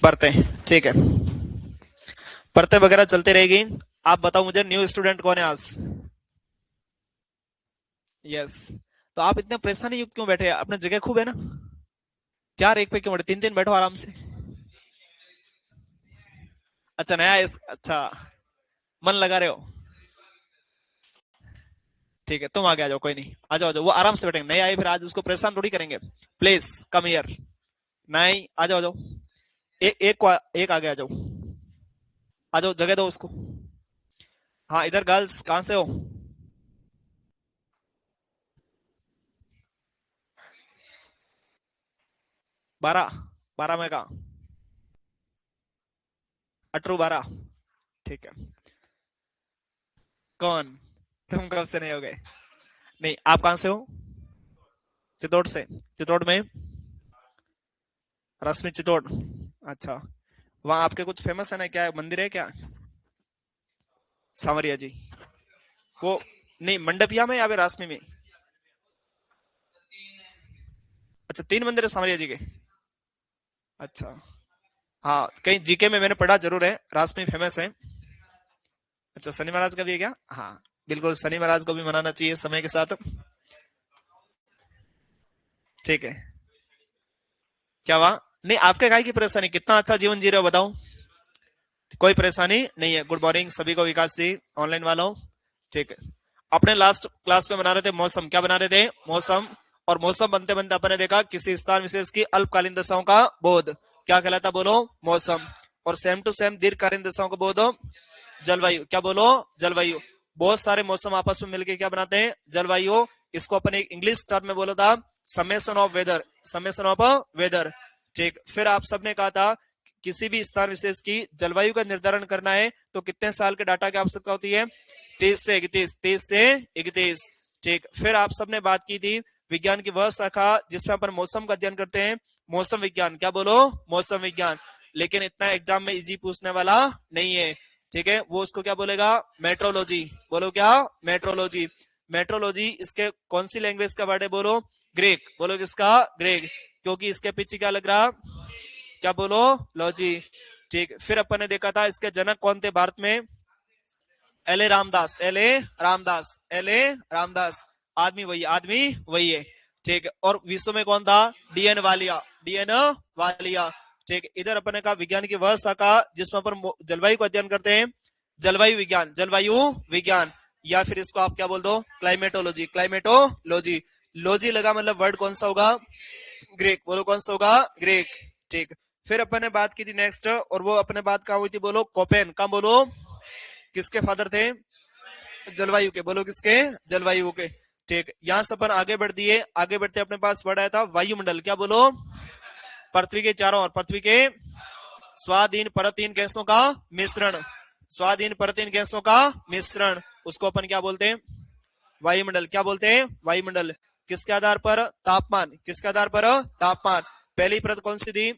परतें, ठीक है, परतें वगैरह चलती रहेगी। आप बताओ मुझे न्यू स्टूडेंट कौन है आज? यस। तो आप इतने परेशानी युक्त क्यों बैठे हैं? अपने जगह खूब है ना? चार एक पे क्यों बैठे? तीन तीन बैठो आराम से। अच्छा नया इस, अच्छा मन लगा रहे हो? ठीक है, तुम आगे आ जाओ, कोई नहीं, आ जाओ आ जाओ, वो आराम से बैठेंगे, नहीं आए फिर आज उसको परेशान थोड़ी करेंगे। Please come here. नहीं, आ जाओ आ जाओ। एक आगे आ जाओ। आ जाओ, जगह दो उसको। हाँ, इधर गर्ल्स कहाँ से हो? 12? 12 में कहा? अटरू 12? ठीक है। कौन? तुम कब से नहीं हो गए? नहीं, आप कहाँ से हो? चित्तौड़ से? चित्तौड़ में? रश्मि चित्तौड़? अच्छा। वहाँ आपके कुछ फेमस है ना, क्या है, मंदिर है क्या? सांवरिया जी? वो नहीं, मंडपिया में या फिर रासमी में? अच्छा, तीन मंदिर है सांवरिया जी के? अच्छा। हाँ, कहीं जीके में मैंने पढ़ा जरूर है, रासमी फेमस है। अच्छा, शनि महाराज का भी है क्या? हाँ, बिल्कुल, शनि महाराज को भी मनाना चाहिए समय के साथ। ठीक है। क्या वहाँ नहीं, आपके काय की परेशानी, कितना अच्छा जीवन जी रहे हो बताओ। कोई परेशानी नहीं है। गुड मॉर्निंग सभी को, विकास जी, ऑनलाइन वालों। ठीक है। अपने लास्ट क्लास में बना रहे थे मौसम, क्या बना रहे थे? मौसम। और मौसम बनते बनते अपने देखा किसी स्थान विशेष की अल्पकालीन दशाओं का बोध क्या कहलाता, बोलो? मौसम। और सेम टू सेम दीर्घकालीन दशाओं को बोध जलवायु, क्या बोलो? जलवायु। बहुत सारे मौसम आपस में मिलकर क्या बनाते हैं? जलवायु। इसको अपन एक इंग्लिश टर्म में बोला था, summation of weather, summation of weather. ठीक, फिर आप सबने कहा था किसी भी स्थान विशेष की जलवायु का निर्धारण करना है तो कितने साल के डाटा की आवश्यकता होती है? 30 से 31, 30 से 31। ठीक, फिर आप सबने बात की थी विज्ञान की वह शाखा जिसमें अपन मौसम का अध्ययन करते हैं, मौसम विज्ञान, क्या बोलो? मौसम विज्ञान। लेकिन इतना एग्जाम में इजी पूछने वाला नहीं है। ठीक है, वो उसको क्या बोलेगा? मेट्रोलॉजी। बोलो क्या? मेट्रोलॉजी। मेट्रोलॉजी इसके कौन सी लैंग्वेज का वर्ड है, बोलो? ग्रीक। बोलो किसका? ग्रीक। क्योंकि इसके पीछे क्या लग रहा? क्या बोलो? लॉजी। ठीक, फिर अपन ने देखा था इसके जनक कौन थे भारत में? L A Ramdas, L A Ramdas, L A Ramdas. आदमी वही, आदमी वही है। ठीक, और विश्व में कौन था? D N Walia, D N Walia. ठीक, इधर अपन ने कहा विज्ञान की वह शाखा जिसमें अपन जलवायु को अध्ययन करते हैं, जलवायु विज्ञान, जलवायु विज्ञान। या फिर इसको आप क्या बोल दो? Climatology, climatology. लॉजी लगा मतलब वर्ड कौन सा होगा? ग्रीक। बोलो कौन सा होगा? ग्रीक। ठीक, फिर अपन ने बात की थी नेक्स्ट, और वो अपने बात कहा हुई थी, बोलो? कोपेन। कहा बोलो? किसके फादर थे? जलवायु के। बोलो किसके? जलवायु के। ठीक, यहां से अपन आगे बढ़ दिए, आगे बढ़ते अपने पास वर्ड आया था वायुमंडल, क्या बोलो? पृथ्वी के चारों ओर, पृथ्वी के स्वाधीन परतीन गैसों का मिश्रण, स्वाधीन परतीन गैसों का मिश्रण, उसको अपन क्या बोलते हैं? वायुमंडल। क्या बोलते हैं? वायुमंडल। किसके आधार पर? तापमान। किसके आधार पर? तापमान। पहली परत कौन सी थी?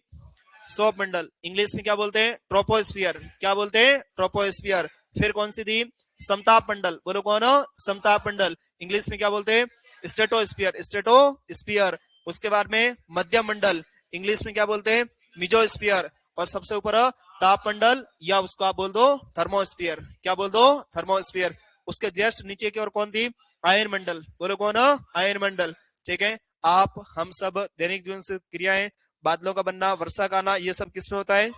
सौर मंडल, इंग्लिश में क्या बोलते हैं? ट्रोपोस्फियर। क्या बोलते हैं? ट्रोपोस्फियर। फिर कौन सी थी? समताप मंडल। बोलो कौन? समताप मंडल, इंग्लिश में क्या बोलते हैं? Stratosphere, stratosphere. उसके बाद में मध्यम मंडल, इंग्लिश में क्या बोलते हैं? मिजोस्फियर। और सबसे ऊपर ताप मंडल, या उसको आप बोल दो थर्मोस्फियर। क्या बोल दो? थर्मोस्फियर। उसके जस्ट नीचे की ओर कौन थी? आयन मंडल। बोलो कौन? आयन मंडल। ठीक है, आप हम सब दैनिक जीवन से क्रियाएं, बादलों का बनना, वर्षा का आना, ये सब किसमें होता है?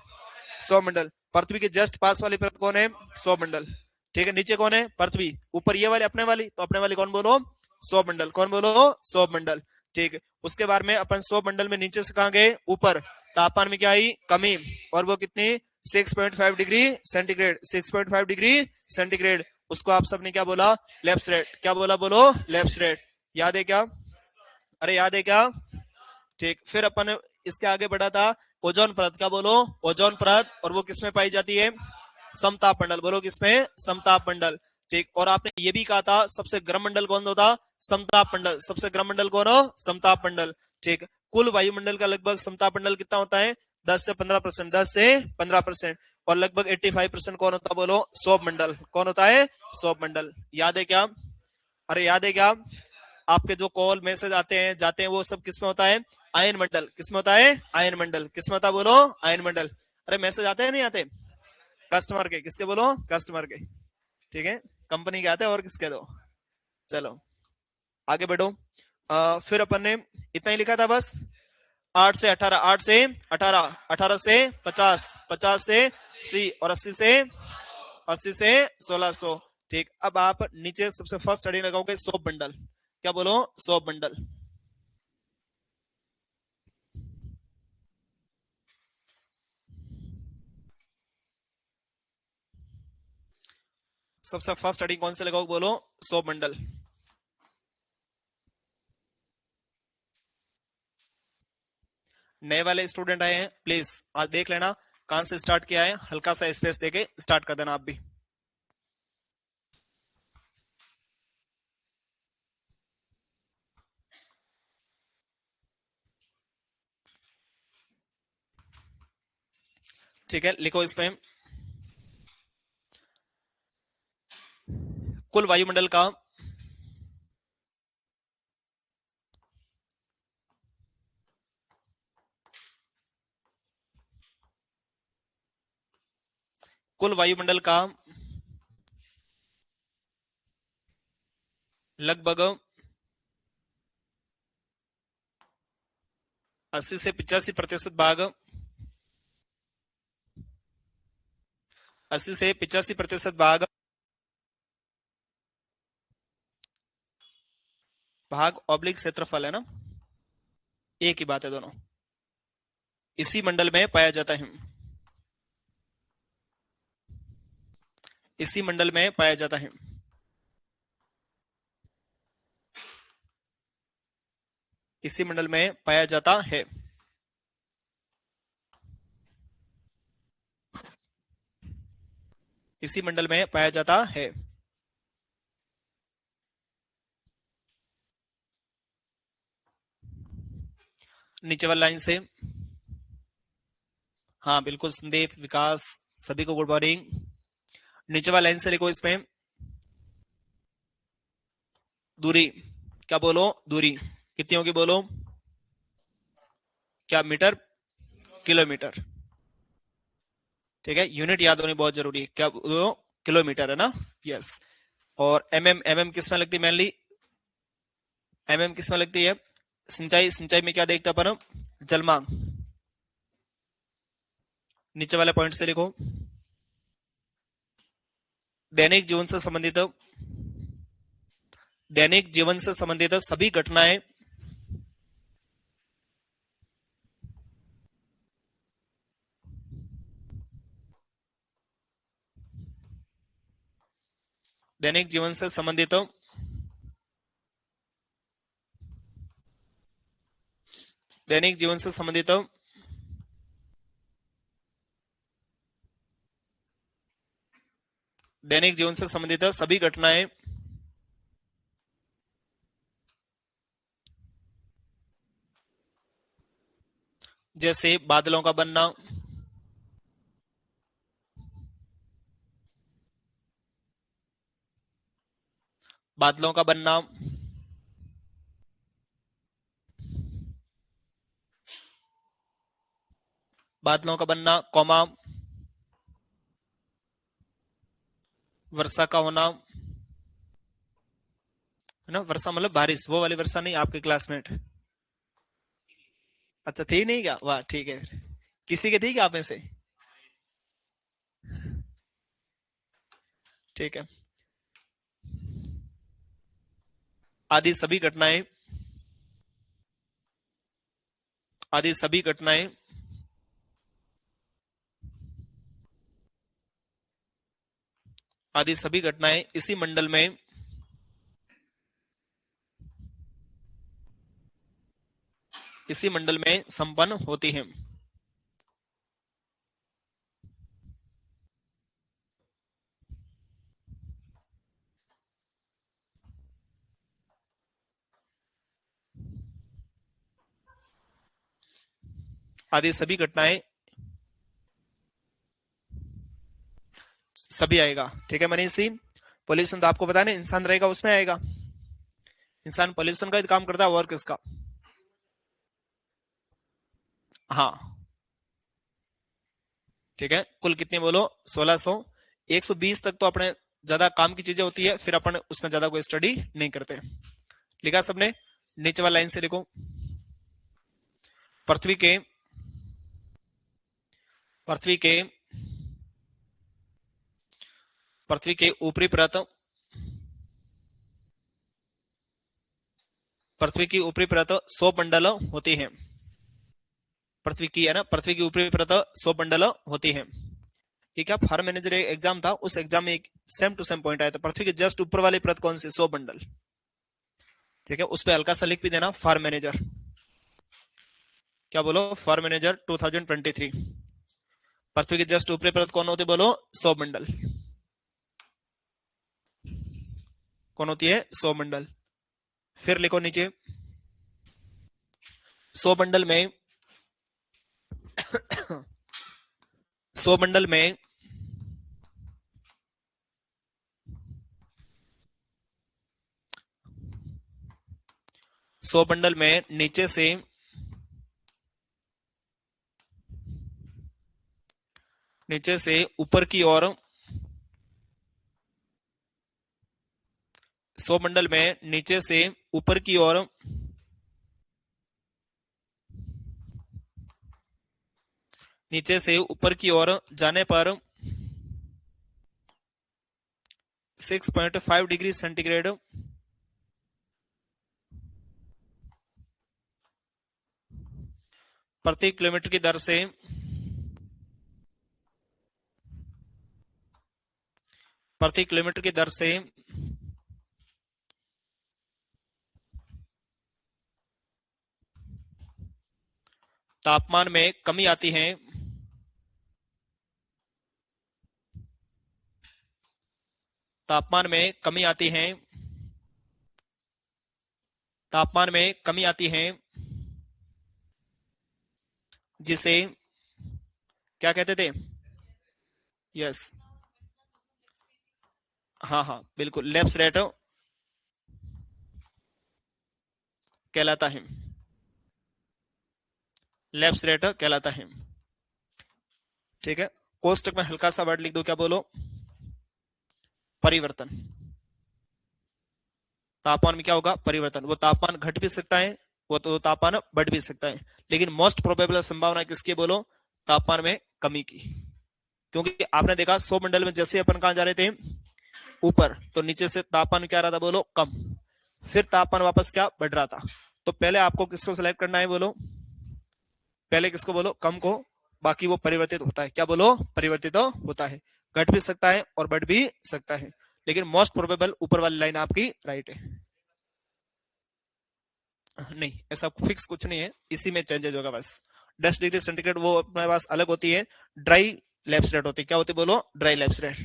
सौमंडल। पृथ्वी के जस्ट पास वाली परत कौन है? सौमंडल। ठीक है, नीचे कौन है? पृथ्वी। ऊपर ये वाली अपने वाली, तो अपने वाली कौन बोलो? सौमंडल। कौन बोलो? सौमंडल। ठीक है, उसके बाद में अपन सौमंडल में नीचे से कहां गए? ऊपर। तापमान में क्या आई? कमी। और वो कितनी? 6.5 डिग्री सेंटीग्रेड, 6.5 डिग्री सेंटीग्रेड। उसको आप सबने क्या बोला? लेफ्ट। क्या बोला? बोलो लेफ्ट। याद है क्या? अरे याद है क्या? ठीक, फिर अपन इसके आगे बढ़ा था ओजोन परत। क्या बोलो? ओजोन परत। और वो किसमें पाई जाती है? समताप मंडल। बोलो किसमें? समताप मंडल। ठीक, और आपने ये भी कहा था सबसे गर्म मंडल कौन होता? समताप मंडल। सबसे गर्म मंडल कौन हो? समताप मंडल। ठीक, कुल वायुमंडल का लगभग समताप मंडल कितना होता है? 10 से 15%, 10 से 15%। और लगभग 85% कौन होता? बोलो सौर मंडल। कौन होता है? सौर मंडल। याद है क्या? अरे याद है क्या? आपके जो कॉल मैसेज आते हैं जाते हैं वो सब किसमें होता है? आयन मंडल। किसमें होता है? आयन मंडल। किसमें होता है? बोलो आयन मंडल। अरे मैसेज आते हैं नहीं आते? कस्टमर के, किसके बोलो? कस्टमर के। ठीक है, कंपनी के आते हैं और किसके दो। चलो आगे बढ़ो। फिर अपन ने इतना ही लिखा था बस। 8 से 18, 8 से 18, 18 से 50, 50 से 80 और 80 से 1600। ठीक, अब आप नीचे सबसे फर्स्ट हेडिंग लगाओगे सोप बंडल। क्या बोलो? Soap bundle. सबसे फर्स्ट हेडिंग कौन से लगाओगे? बोलो सोप बंडल। नए वाले स्टूडेंट आए हैं, प्लीज आज देख लेना कहां से स्टार्ट किया है, हल्का सा स्पेस देके स्टार्ट कर देना आप भी। ठीक है, लिखो इसमें कुल वायुमंडल का कुल वायुमंडल का लगभग 80 से 85% भाग, 80 से 85% भाग, भाग ऑब्लिक क्षेत्रफल है ना, एक ही बात है दोनों, इसी मंडल में पाया जाता है। इसी मंडल में पाया जाता है। इसी मंडल में पाया जाता है। इसी मंडल में पाया जाता है। नीचे वाली लाइन से। हाँ बिल्कुल संदीप, विकास, सभी को गुड मॉर्निंग। नीचे वाली लाइन से लिखो इसमें दूरी। क्या बोलो? दूरी कितनी होगी बोलो? क्या? Metre, kilometre. ठीक है, यूनिट याद होनी बहुत जरूरी है। क्या बोलो? किलोमीटर है ना? यस। और एमएम, एमएम किस में लगती है मेनली? एमएम किस में लगती है? सिंचाई, सिंचाई में क्या देखते हैं अपन? जलमांग। नीचे वाले पॉइंट से लिखो दैनिक जीवन से संबंधित, दैनिक जीवन से संबंधित सभी घटनाएं, दैनिक जीवन से संबंधित, दैनिक जीवन से संबंधित दैनिक जीवन से संबंधित सभी घटनाएं जैसे बादलों का बनना, बादलों का बनना, बादलों का बनना, कौमा, वर्षा का होना, है ना? वर्षा मतलब बारिश, वो वाली वर्षा नहीं, आपके क्लासमेट। अच्छा थी नहीं क्या? वाह ठीक है। किसी के थी क्या आप में से? ठीक है। आदि सभी घटनाएं, आदि सभी घटनाएं आदि सभी घटनाएं इसी मंडल में, इसी मंडल में संपन्न होती हैं। आदि सभी घटनाएं, सभी आएगा। ठीक है मनीष सिंह। पॉल्यूशन तो आपको पता नहीं, इंसान रहेगा उसमें आएगा। इंसान पॉल्यूशन का काम करता है और किसका? हाँ ठीक है, कुल कितनी बोलो 1600। 120 तक तो अपने ज्यादा काम की चीजें होती है, फिर अपन उसमें ज्यादा कोई स्टडी नहीं करते। लिखा सबने? नीचे वाला लाइन से लिखो। पृथ्वी के पृथ्वी के पृथ्वी के ऊपरी परत, पृथ्वी की ऊपरी परत 100 मंडल होती है। पृथ्वी की है ना, पृथ्वी की ऊपरी परत 100 मंडल होती है। ये क्या फार्म मैनेजर एग्जाम था, उस एग्जाम में एक सेम टू सेम पॉइंट आया था। पृथ्वी के जस्ट ऊपर वाली परत कौन सी? 100 मंडल। ठीक है, उस पर हल्का सा लिख भी देना फार्म मैनेजर। क्या बोलो? Farm manager 2023। पृथ्वी के जस्ट ऊपरी परत कौन होती? बोलो 100 मंडल। कौन होती है? 100 मंडल। फिर लिखो नीचे 100 मंडल में 100 मंडल में 100 मंडल में नीचे से ऊपर की ओर 100 मंडल में नीचे से ऊपर की ओर नीचे से ऊपर की ओर जाने पर 6.5 डिग्री सेंटीग्रेड प्रति किलोमीटर की दर से तापमान में कमी आती है। तापमान में कमी आती है। तापमान में कमी आती है, जिसे क्या कहते थे? यस, हाँ हाँ बिल्कुल, लैप्स रेट कहलाता है। लैप्स रेट कहलाता है। ठीक है, कोष्टक में हल्का सा वर्ड लिख दो। क्या बोलो? परिवर्तन। तापमान में क्या होगा? परिवर्तन। वो तापमान घट भी सकता है, वो तो तापमान बढ़ भी सकता है, लेकिन मोस्ट प्रोबेबल संभावना किसकी? बोलो तापमान में कमी की। क्योंकि आपने देखा 100 मंडल में जैसे अपन कहा जा रहे थे ऊपर, तो नीचे से तापमान क्या रहा था? बोलो कम। फिर तापमान वापस क्या? बढ़ रहा था। तो पहले आपको किसको सिलेक्ट करना है? बोलो पहले किसको? बोलो कम को। बाकी वो परिवर्तित होता है। क्या बोलो? परिवर्तित तो होता है। घट भी सकता है और बढ़ भी सकता है, लेकिन मोस्ट प्रोबेबल ऊपर वाली लाइन आपकी राइट है। नहीं, ऐसा फिक्स कुछ नहीं है, इसी में चेंजेस होगा बस। 10 डिग्री सेंटीग्रेड वो अपने पास अलग होती है। ड्राई लैप्स रेट होती है। क्या होती है? बोलो ड्राई लैप्स रेट।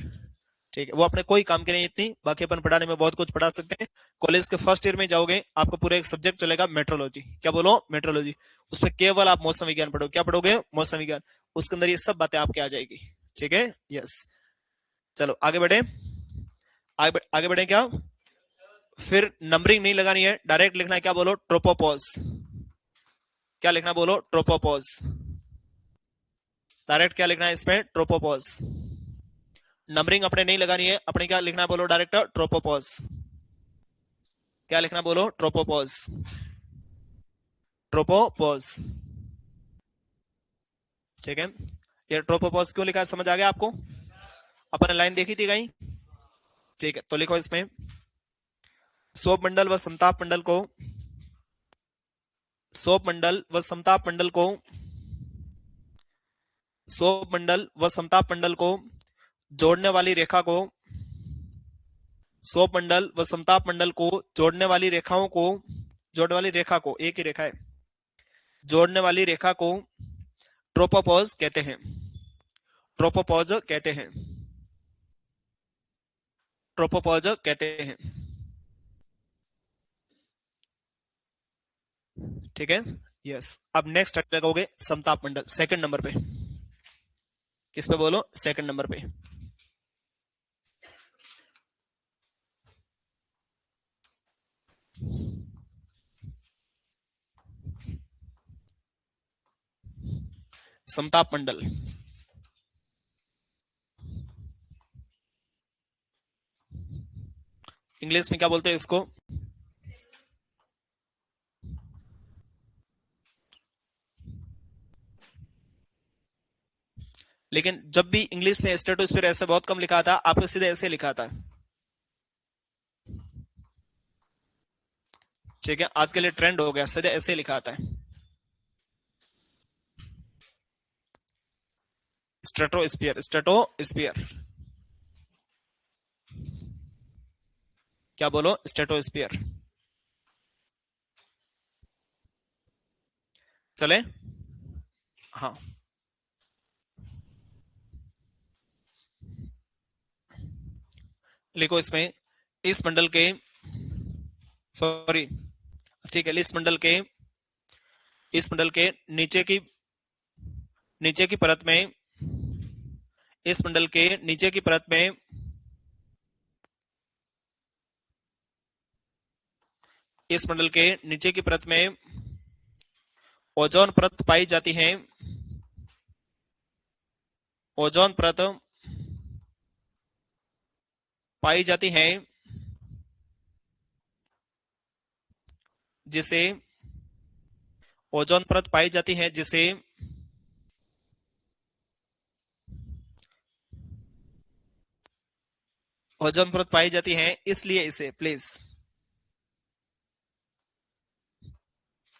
ठीक है, वो अपने कोई काम की नहीं इतनी, बाकी अपन पढ़ाने में बहुत कुछ पढ़ा सकते हैं। कॉलेज के फर्स्ट ईयर में जाओगे, आपको पूरा एक सब्जेक्ट चलेगा मेट्रोलॉजी। क्या बोलो? मेट्रोलॉजी। उसमें केवल आप मौसम विज्ञान पढ़ोगे। क्या पढ़ोगे? मौसम विज्ञान। उसके अंदर ये सब बातें आपके आ जाएगी। ठीक है, यस। चलो आगे बढ़े। आगे बढ़े क्या? फिर नंबरिंग नहीं लगानी है, डायरेक्ट लिखना है। क्या बोलो? ट्रोपोपॉज। क्या लिखना? बोलो ट्रोपोपॉज। डायरेक्ट क्या लिखना है इसमें? ट्रोपोपॉज। नंबरिंग अपने नहीं लगानी है, अपने क्या लिखना है? बोलो डायरेक्ट ट्रोपोपॉज। क्या लिखना? बोलो ट्रोपोपॉज। ट्रोपोपॉज। ठीक है, ये ट्रोपोपॉज क्यों लिखा है समझ आ गया आपको? अपन लाइन देखी थी कहीं? ठीक है, तो लिखो इसमें सोप मंडल व समताप मंडल को, सोप मंडल व समताप मंडल को, सोप मंडल व समताप मंडल को जोड़ने वाली रेखा को, सोप मंडल व समताप मंडल को जोड़ने वाली रेखाओं को, जोड़ने वाली रेखा को, एक ही रेखा है, जोड़ने वाली रेखा को ट्रोपोपॉज कहते हैं। ट्रोपोपॉज कहते हैं। ट्रोपोपॉज कहते हैं। ठीक है, यस। अब नेक्स्ट लगाओगे समताप मंडल सेकंड नंबर पे। किस पे? बोलो सेकंड नंबर पे। समताप मंडल। इंग्लिश में क्या बोलते हैं इसको? लेकिन जब भी इंग्लिश में स्ट्रेटोस्फीयर ऐसे बहुत कम लिखा था, आपको सीधे ऐसे लिखा था। ठीक है, आज के लिए ट्रेंड हो गया, सीधे ऐसे लिखा था। Stratosphere, stratosphere. क्या बोलो? स्ट्रेटोस्फीयर। चले। हाँ, लिखो इसमें, इस मंडल के, सॉरी, ठीक है, इस मंडल के नीचे की परत में, इस मंडल के नीचे की परत में, इस मंडल के नीचे की परत में ओजोन परत पाई जाती है। ओजोन परत पाई जाती है जिसे, ओजोन परत पाई जाती है जिसे, ओजोन परत पाई जाती है, इसलिए इसे, प्लीज,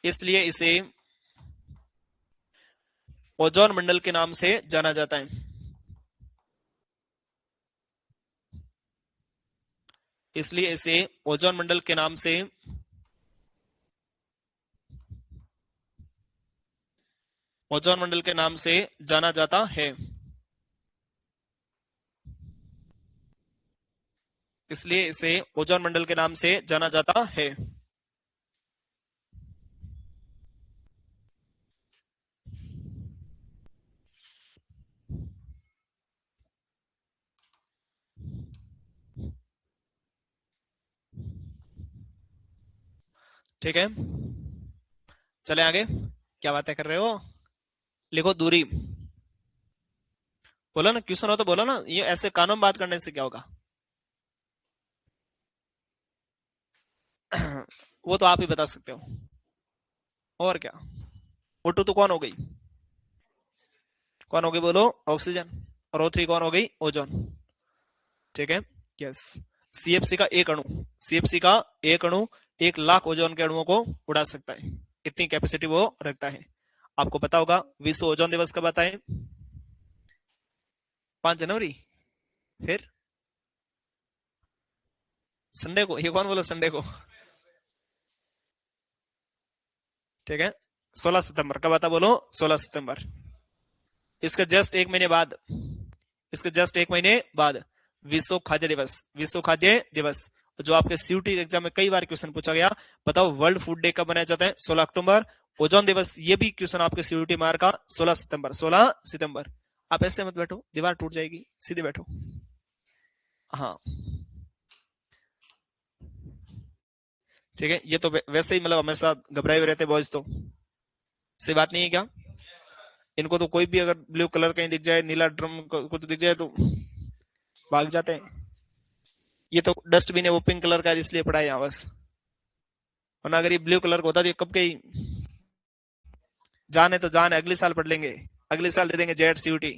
इसलिए इसे ओजोन मंडल के नाम से जाना जाता है। इसलिए इसे ओजोन मंडल के नाम से, ओजोन मंडल के नाम से जाना जाता है। इसलिए इसे ओजोन मंडल के नाम से जाना जाता है। ठीक है, चले आगे। क्या बातें कर रहे हो? लिखो दूरी। बोलो ना, क्वेश्चन हो तो बोलो ना, ये ऐसे कानों में बात करने से क्या होगा? वो तो आप ही बता सकते हो। और क्या? O2 तो कौन हो गई? कौन हो गई बोलो? ऑक्सीजन। और O3 कौन हो गई? ओजोन। ठीक है, यस। सीएफसी का एक अणु, सीएफसी का एक अणु 1 लाख ओजोन के अणुओं को उड़ा सकता है, इतनी कैपेसिटी वो रखता है। आपको पता होगा विश्व ओजोन दिवस कब आता है? 5 जनवरी। फिर संडे को, ये कौन बोला संडे को? ठीक है, 16 सितंबर। कब आता बोलो? 16 सितंबर। इसका जस्ट एक महीने बाद, इसके जस्ट एक महीने बाद विश्व खाद्य दिवस, विश्व खाद्य दिवस। जो आपके सीयूटी एग्जाम में कई बार क्वेश्चन पूछा गया, बताओ वर्ल्ड फूड डे कब मनाया जाता है? 16 अक्टूबर। ओजोन दिवस, ये भी क्वेश्चन आपके सीयूटी मार का 16 सितंबर, 16 सितंबर। आप ऐसे मत बैठो, दीवार टूट जाएगी, सीधे बैठो। हाँ, ठीक है, ये तो वैसे ही मतलब हमेशा घबराए हुए रहते बॉयज तो, सही बात नहीं है क्या? इनको तो कोई भी अगर ब्लू कलर कहीं दिख जाए, नीला ड्रम कुछ दिख जाए तो भाग जाते हैं। ये तो डस्टबिन है, वो पिंक कलर का है, इसलिए पड़ा है यहाँ बस। वरना अगर ये ब्लू कलर का होता तो ये कब के ही, जान है तो जान है, अगले साल पढ़ लेंगे, अगले साल दे देंगे जेड सीयूटी।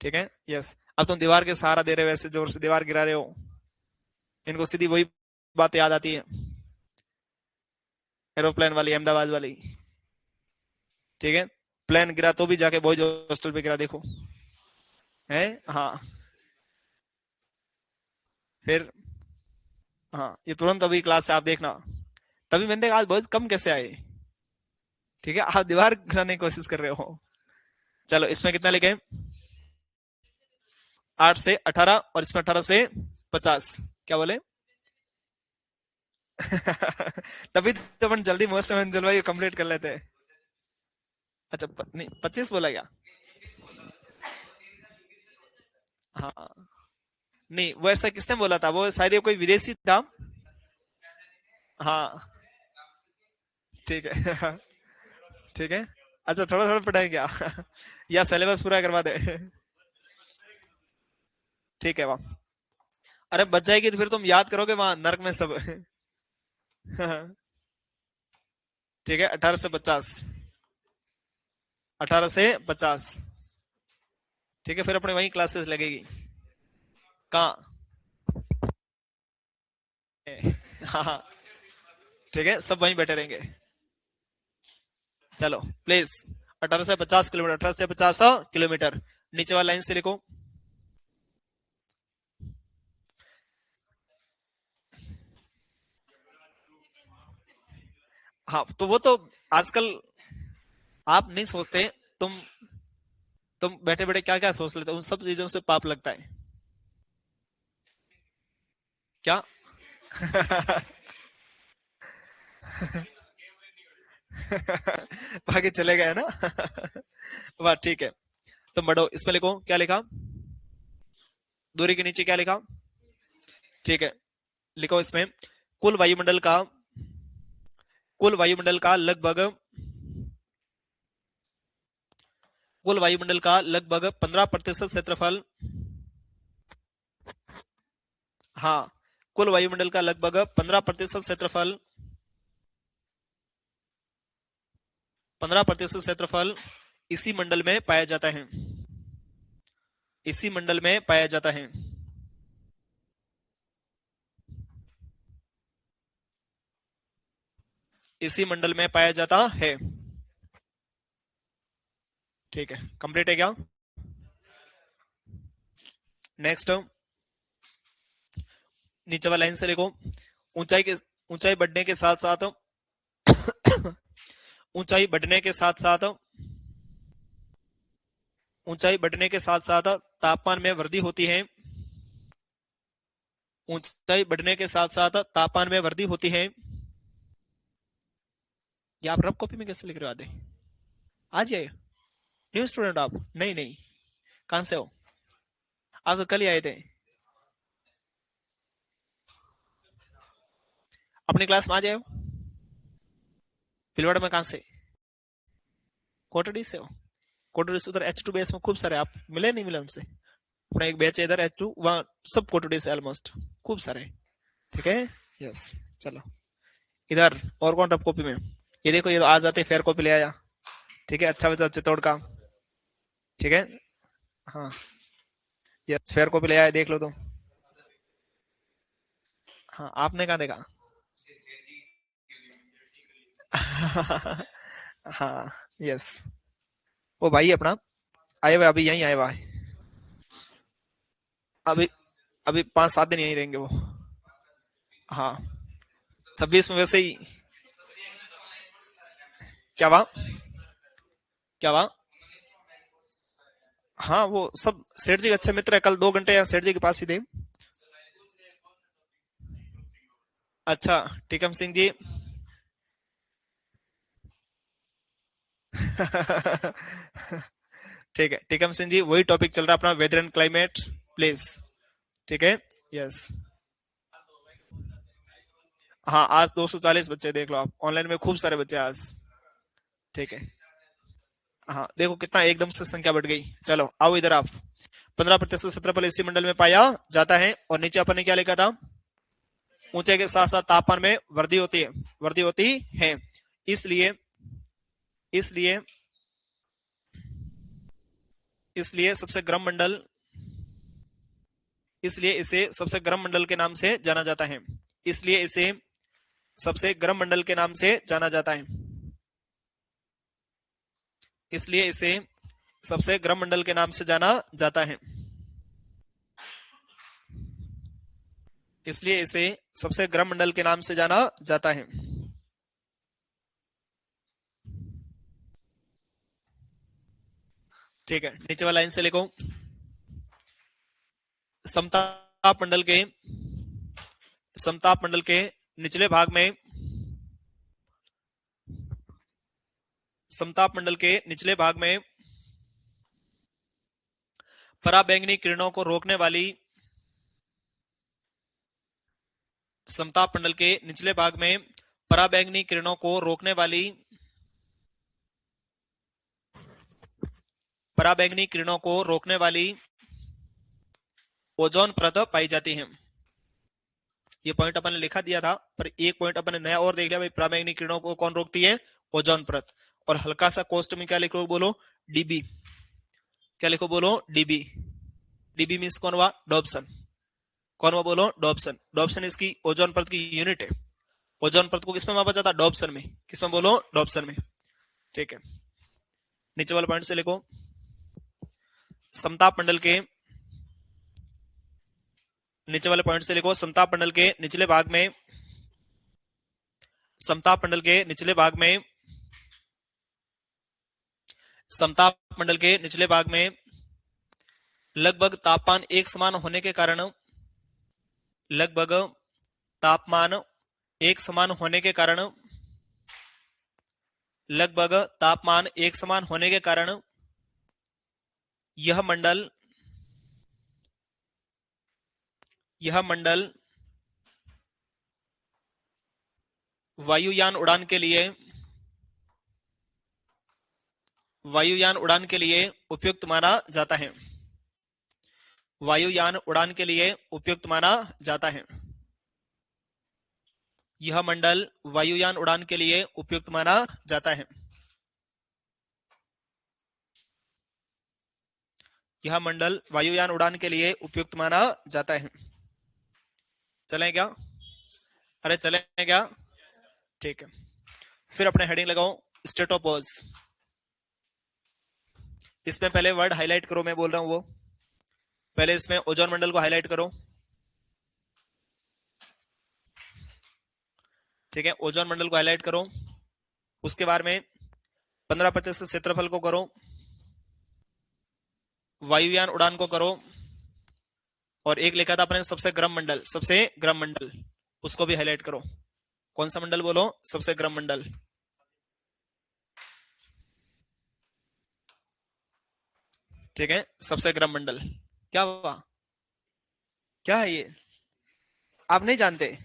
ठीक है, यस। अब तुम दीवार के सहारा दे रहे हो, वैसे जोर से दीवार गिरा रहे हो, इनको सीधी वही बात याद आती है, एरोप्लेन वाली, अहमदाबाद वाली। ठीक है, प्लेन गिरा तो भी जाके बॉयज हॉस्टल पे गिरा, देखो है। हाँ, फिर, हाँ, ये तुरंत अभी क्लास से आप देखना, तभी मैंने देखा आज बॉयज कम कैसे आए। ठीक है, आप दीवार गिराने की कोशिश कर रहे हो। चलो, इसमें कितना लिखे? 8 से 18, और इसमें 18 से 50। क्या बोले? तभी तो अपन जल्दी मौसम एवं जलवायु कंप्लीट कर लेते हैं। अच्छा, नहीं, 25 बोला क्या? हाँ, नहीं, वो ऐसा किसने बोला था? वो शायद ये कोई विदेशी था। हाँ, ठीक है। ठीक है। अच्छा, थोड़ा थोड़ा पढ़ाए क्या? या सिलेबस पूरा करवा दे? ठीक है, वाह। अरे बच जाएगी तो फिर तुम याद करोगे वहां नरक में सब। ठीक है, 18 से 50। 18 से 50। ठीक है, फिर अपने वही क्लासेस लगेगी। कहाँ? हाँ हाँ, ठीक है, सब वहीं बैठे रहेंगे। चलो प्लीज। 18 से 50 किलोमीटर, 18 से 50 किलोमीटर। नीचे वाला लाइन से लिखो। हाँ तो वो तो आजकल आप नहीं सोचते। तुम तुम बैठे बैठे क्या क्या सोच लेते हो, उन सब चीजों से पाप लगता है क्या? आगे चले गए ना। वाह ठीक है। तुम बढ़ो, इसमें लिखो क्या लिखा। दूरी के नीचे क्या लिखा? ठीक है, लिखो इसमें। कुल वायुमंडल का कुल वायुमंडल का लगभग कुल वायुमंडल का लगभग 15% क्षेत्रफल। हाँ, कुल वायुमंडल का लगभग 15% क्षेत्रफल। 15% क्षेत्रफल इसी मंडल में पाया जाता है। इसी मंडल में पाया जाता है। इसी मंडल में पाया जाता है। ठीक है, कंप्लीट है क्या? नेक्स्ट, नीचे वाला लाइन से लिखो। ऊंचाई के ऊंचाई बढ़ने के साथ साथ ऊंचाई बढ़ने के साथ साथ ऊंचाई बढ़ने के साथ साथ तापमान में वृद्धि होती है। ऊंचाई बढ़ने के साथ साथ तापमान में वृद्धि होती है। ये आप रफ कॉपी में कैसे लिख रहे हो आधे? आ जाइए। न्यू स्टूडेंट आप? नहीं नहीं, कहां से हो? आप तो कल ही आए थे। अपनी क्लास में आ जाए। भीलवाड़ा में कहां से? कोटड़ी से हो? कोटड़ी से उधर H2 बेस में खूब सारे, आप मिले नहीं मिले उनसे? अपना एक बैच है इधर H2, वहाँ सब कोटड़ी से ऑलमोस्ट, खूब सारे। ठीक है, यस। चलो, इधर और कौन रफ कॉपी में? ये देखो, ये तो आ जाते फेयर कॉपी ले आया। ठीक है, अच्छा बच्चा चित्तौड़ का। ठीक है, हाँ, यस फेयर कॉपी ले आया, देख लो तुम। हाँ, आपने कहा देखा? हाँ, यस। वो भाई अपना आए हुए, अभी यहीं आए हुआ है। अभी अभी 5-7 दिन यहीं रहेंगे वो। हाँ, 26 में वैसे ही। क्या वहाँ? क्या वहाँ? हाँ, वो सब सेठ जी के अच्छे मित्र है, कल 2 घंटे यहाँ सेठ जी के पास ही थे। अच्छा, टीकम सिंह जी। ठीक है, टीकम सिंह जी, वही टॉपिक चल रहा है अपना, वेदर एंड क्लाइमेट। प्लीज। ठीक है, यस। हाँ, आज 240 बच्चे देख लो आप, ऑनलाइन में खूब सारे बच्चे आज। ठीक है, हाँ देखो कितना एकदम से संख्या बढ़ गई। चलो आओ इधर आप। 15% क्षेत्रफल इसी मंडल में पाया जाता है, और नीचे अपन ने क्या लिखा था? ऊंचाई के साथ साथ तापमान में वृद्धि होती है। वृद्धि होती है। इसलिए इसलिए इसलिए सबसे गर्म मंडल इसलिए इसे सबसे गर्म मंडल के नाम से जाना जाता है। इसलिए इसे सबसे गर्म मंडल के नाम से जाना जाता है। इसलिए इसे सबसे गर्म मंडल के नाम से जाना जाता है। इसलिए इसे सबसे गर्म मंडल के नाम से जाना जाता है। ठीक है, नीचे वाला लाइन से लिखो। समताप मंडल के समताप मंडल के निचले भाग में समताप मंडल के निचले भाग में पराबैंगनी किरणों को रोकने वाली समताप मंडल के निचले भाग में पराबैंगनी किरणों को रोकने वाली पराबैंगनी किरणों को रोकने वाली ओजोन परत पाई जाती है। ये पॉइंट अपन ने लिखा दिया था, पर एक पॉइंट अपन ने नया और देख लिया भाई, पराबैंगनी किरणों को कौन रोकती है? ओजोन परत। और हल्का सा कोष्ट में क्या लिखो बोलो? डीबी। क्या लिखो बोलो? डीबी। डीबी मीन्स कौन हुआ? डॉब्सन। कौन हुआ बोलो? डॉब्सन। डॉब्सन इसकी ओजोन परत की यूनिट है। ओजोन परत को किसमें मापा जाता है? डॉब्सन में। किसमें बोलो? डॉब्सन में। ठीक है, नीचे वाले पॉइंट से लिखो। समताप मंडल के नीचे वाले पॉइंट से लिखो, समताप मंडल के निचले भाग में, समताप मंडल के निचले भाग में, समताप मंडल के निचले भाग में लगभग तापमान एक समान होने के कारण, लगभग तापमान एक समान होने के कारण, लगभग तापमान एक समान होने के कारण यह मंडल, यह मंडल वायुयान उड़ान के लिए, वायुयान उड़ान के लिए उपयुक्त माना जाता है। वायुयान उड़ान के लिए उपयुक्त माना जाता है। यह मंडल वायुयान उड़ान के लिए उपयुक्त माना जाता है। यह मंडल वायुयान उड़ान के लिए उपयुक्त माना जाता है। चलें क्या? अरे चलें क्या? ठीक है, फिर अपने हेडिंग लगाओ स्टेटोपोज। इसमें पहले वर्ड हाईलाइट करो, मैं बोल रहा हूं वो। पहले इसमें ओजोन मंडल को हाईलाइट करो। ठीक है, ओजोन मंडल को हाईलाइट करो। उसके बारे में 15% क्षेत्रफल को करो, वायुयान उड़ान को करो, और एक लिखा था अपने सबसे गर्म मंडल, सबसे गर्म मंडल, उसको भी हाईलाइट करो। कौन सा मंडल बोलो? सबसे गर्म मंडल। ठीक है, सबसे गर्म मंडल। क्या हुआ? क्या है ये? आप नहीं जानते?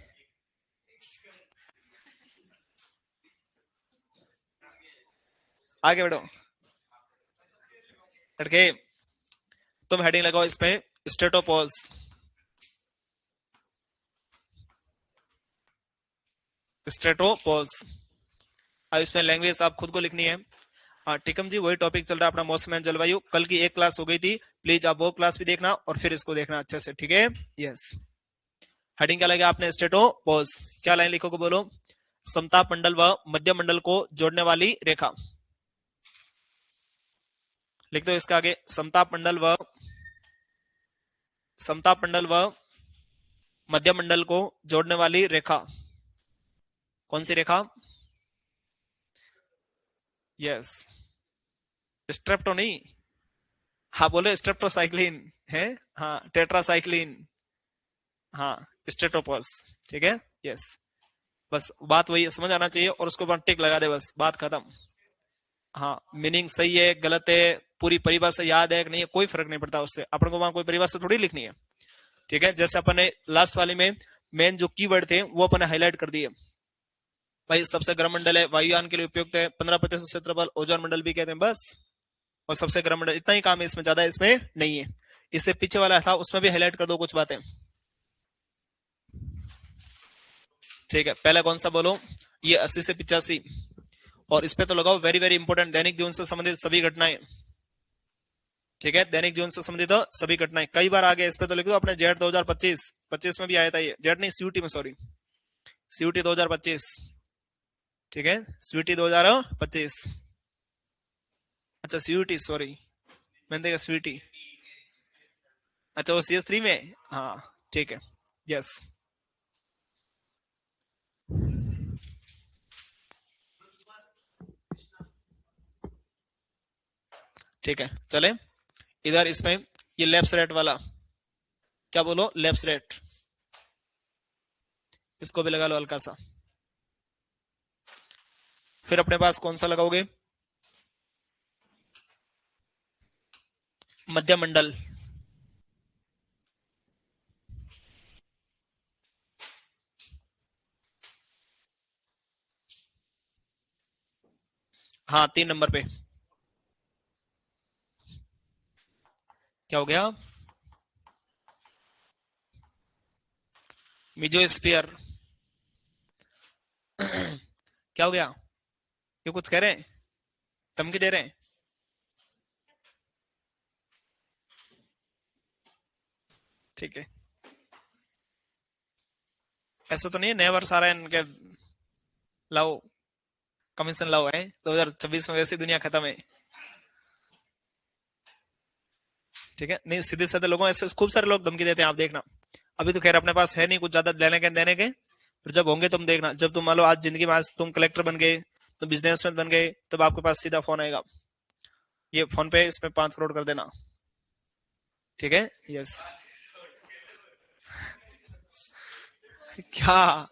आगे बढ़ो। लड़के, तुम हेडिंग लगाओ इसमें स्टेटोपोज। स्टेटोपोज। अब इसमें लैंग्वेज आप खुद को लिखनी है। हाँ टिकम जी, वही टॉपिक चल रहा है अपना, मौसम एंड जलवायु। कल की एक क्लास हो गई थी, प्लीज आप वो क्लास भी देखना और फिर इसको देखना अच्छे से, ठीक है? यस। हेडिंग क्या लगा आपने? स्टेटोपोज। क्या लाइन लिखोगे बोलो? समताप मंडल व मध्य मंडल को जोड़ने वाली रेखा। लिख दो इसके आगे, समताप मंडल व, समताप मंडल व मध्य मंडल को जोड़ने वाली रेखा। कौन सी रेखा? यस, स्ट्रेप्टो नहीं। हाँ बोलो, स्ट्रेप्टोसाइक्लिन है। हाँ, टेट्रासाइक्लिन। हाँ, स्टेटोपोस। ठीक है, यस। बस बात वही समझ आना चाहिए, और उसको बाद टिक लगा दे, बस बात खत्म। हाँ, मीनिंग सही है गलत है, पूरी परिभाषा याद है कि नहीं है, कोई फर्क नहीं पड़ता उससे। अपन को वहां कोई परिभाषा थोड़ी लिखनी है। ठीक है, जैसे अपन ने लास्ट वाले में मेन जो कीवर्ड थे वो अपन ने हाईलाइट कर दिए। भाई सबसे गर्म मंडल है, वायुयान के लिए उपयुक्त है, 15% क्षेत्रफल, ओजोन मंडल भी कहते हैं, बस। और सबसे गर्म मंडल, इतना ही काम है इसमें, ज्यादा इसमें नहीं है। इससे पीछे वाला था उसमें भी हाईलाइट कर दो कुछ बातें। ठीक है, पहला कौन सा बोलो? ये 80 से 85। और इस पे तो लगाओ वेरी वेरी इंपॉर्टेंट, दैनिक जीवन से संबंधित सभी घटनाएं। ठीक है, दैनिक जीवन से संबंधित सभी घटनाएं, कई बार आ गया, इस पे तो लिख दो अपने जेट 2025, 25 में भी आया था ये, जेट नहीं सीयूटी में, सॉरी, सीयूटी 2025। ठीक है, सीयूटी 2025। अच्छा सीयूटी, सॉरी, मैंने देखा स्वीटी। अच्छा वो CS3 में, हाँ ठीक है, यस। ठीक है, चले इधर इसमें, ये लेफ्ट रेट वाला, क्या बोलो? Left rate. इसको भी लगा लो हल्का सा। फिर अपने पास कौन सा लगाओगे? मध्य मंडल। हाँ 3 नंबर पे। क्या हो गया? मिजोस्फीयर। क्या हो गया? ये कुछ कह रहे हैं, धमकी दे रहे हैं? ठीक है, ऐसा तो नहीं है नया वर्ष आ रहा है इनके लाओ कमीशन लाओ है 2026 में, वैसी दुनिया खत्म है। ठीक है, नहीं सीधे साधे लोगों ऐसे खूब सारे लोग धमकी देते हैं, आप देखना। अभी तो खैर अपने पास है नहीं कुछ ज्यादा लेने के देने के, फिर जब होंगे तुम देखना, जब तुम मान लो आज जिंदगी में आज तुम कलेक्टर बन गए, तो बिजनेसमैन बन गए, तब आपके पास सीधा फोन आएगा, ये फोन पे इसमें 5 करोड़ कर देना। ठीक है, यस। क्या?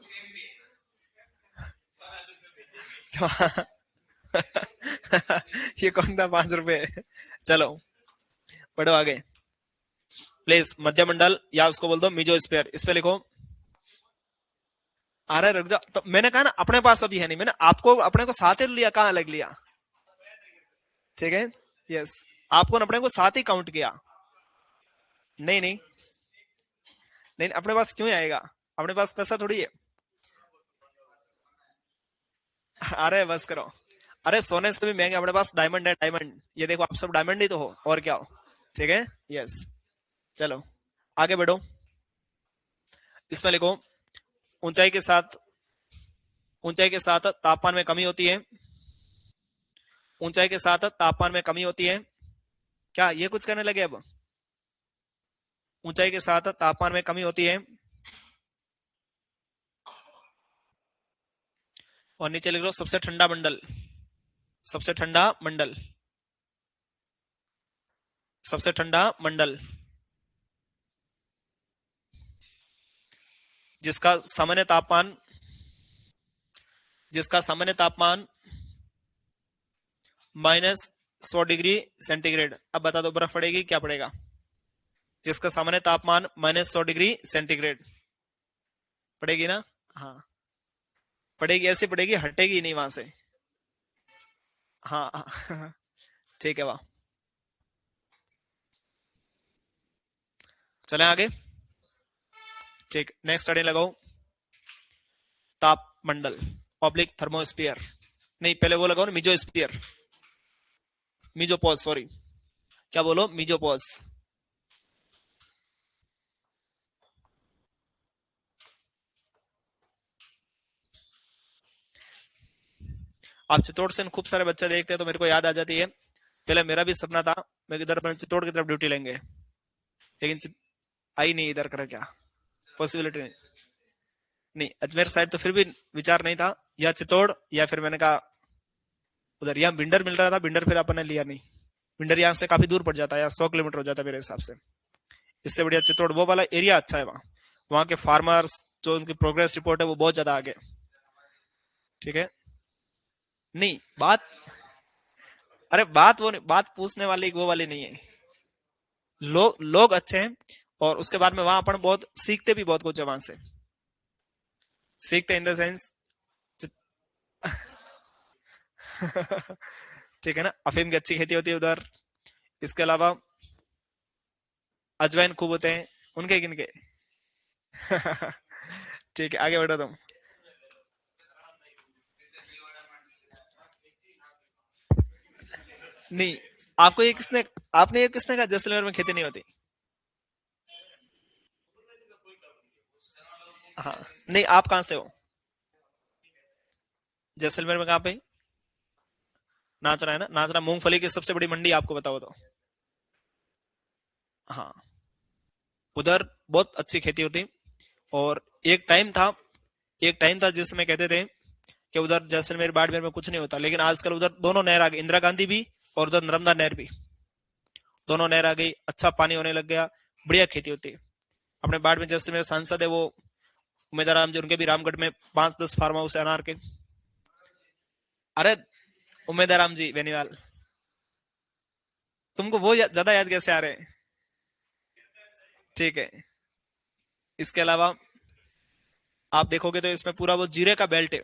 ये कौन था 5 रुपए? चलो पढ़ो आगे। प्लीज मध्य मंडल या उसको बोल दो मिजोस्फीयर, इस पे लिखो। अरे रुक जाओ, तो मैंने कहा ना अपने पास अभी है नहीं, मैंने आपको अपने को साथ ही लिया, कहाँ अलग लिया? ठीक है, यस। आपको अपने को साथ ही काउंट किया। नहीं नहीं नहीं, अपने पास क्यों आएगा? अपने पास पैसा थोड़ी है। अरे बस करो। अरे सोने से भी महंगे अपने पास डायमंड है, डायमंड। ये देखो आप सब डायमंड ही तो हो, और क्या हो? ठीक है, यस। चलो आगे बढ़ो। इसमें लिखो ऊंचाई के साथ तापमान में कमी होती है। ऊंचाई के साथ तापमान में कमी होती है। क्या ये कुछ करने लगे अब? ऊंचाई के साथ तापमान में कमी होती है। और नीचे लिख लो सबसे ठंडा मंडल। सबसे ठंडा मंडल। सबसे ठंडा मंडल जिसका सामान्य तापमान जिसका सामान्य तापमान -100 डिग्री सेंटीग्रेड। अब बता दो बर्फ पड़ेगी क्या पड़ेगा? जिसका सामान्य तापमान -100 डिग्री सेंटीग्रेड पड़ेगी ना? हाँ पड़ेगी, ऐसी पड़ेगी, हटेगी नहीं वहां से। हाँ हाँ। ठीक है, वाह। चले आगे। ठीक, नेक्स्ट स्टडी लगाओ। ताप मंडल ऑब्लिक थर्मोस्फियर। नहीं पहले वो लगाओ ना, मिजोस्फियर। मिजोपोज, सॉरी। क्या बोलो? मिजोपोज। आप चित्तौड़ से खूब सारे बच्चे देखते हैं तो मेरे को याद आ जाती है, पहले मेरा भी सपना था मैं इधर चित्तौड़ की तरफ ड्यूटी लेंगे, लेकिन आई नहीं इधर कर क्या, पॉसिबिलिटी नहीं। नहीं अजमेर साइड तो फिर भी विचार नहीं था, या चित्तौड़ या फिर मैंने कहा उधर, यहाँ बिंडर मिल रहा था, बिंडर फिर अपन ने लिया नहीं। बिंडर यहाँ से काफी दूर पड़ जाता है, या 100 किलोमीटर हो जाता है मेरे हिसाब से। इससे बढ़िया चित्तौड़ वो वाला एरिया अच्छा है, वहाँ वहाँ के फार्मर्स जो उनकी प्रोग्रेस रिपोर्ट है वो बहुत ज्यादा आगे। ठीक है, नहीं बात, अरे बात वो नहीं, बात पूछने वाली वो वाली नहीं है। लोग अच्छे हैं, और उसके बाद में वहां अपन बहुत सीखते भी बहुत कुछ है वहां से। सीखते इन द सेंस। ठीक है ना, अफीम की अच्छी खेती होती है उधर। इसके अलावा अजवाइन खूब होते हैं। उनके किनके? ठीक है, आगे बढ़ो तुम। नहीं, आपको ये किसने आपने ये किसने कहा जैसलमेर में खेती नहीं होती? हाँ, नहीं आप कहाँ से हो? जैसलमेर में कहाँ पे? नाचना है ना, नाचना मूंगफली की सबसे बड़ी मंडी आपको बताओ तो। हाँ, उधर बहुत अच्छी खेती होती। और एक टाइम था एक टाइम था जिसमें कहते थे कि उधर जैसलमेर बाड़मेर में कुछ नहीं होता, लेकिन आजकल उधर दोनों नहर आ गई, इंदिरा गांधी भी और उधर नर्मदा नहर भी। दोनों नहर आ गई, अच्छा पानी होने लग गया, बढ़िया खेती होती है। अपने बाड़मेर जैसलमेर सांसद है वो उमेदवार राम जी, उनके भी रामगढ़ में 5-10 फार्म हाउस है अनार के। अरे उमेदवार राम जी बेनीवाल। तुमको वो ज्यादा याद कैसे आ रहे हैं? ठीक है, इसके अलावा आप देखोगे तो इसमें पूरा वो जीरे का बेल्ट है।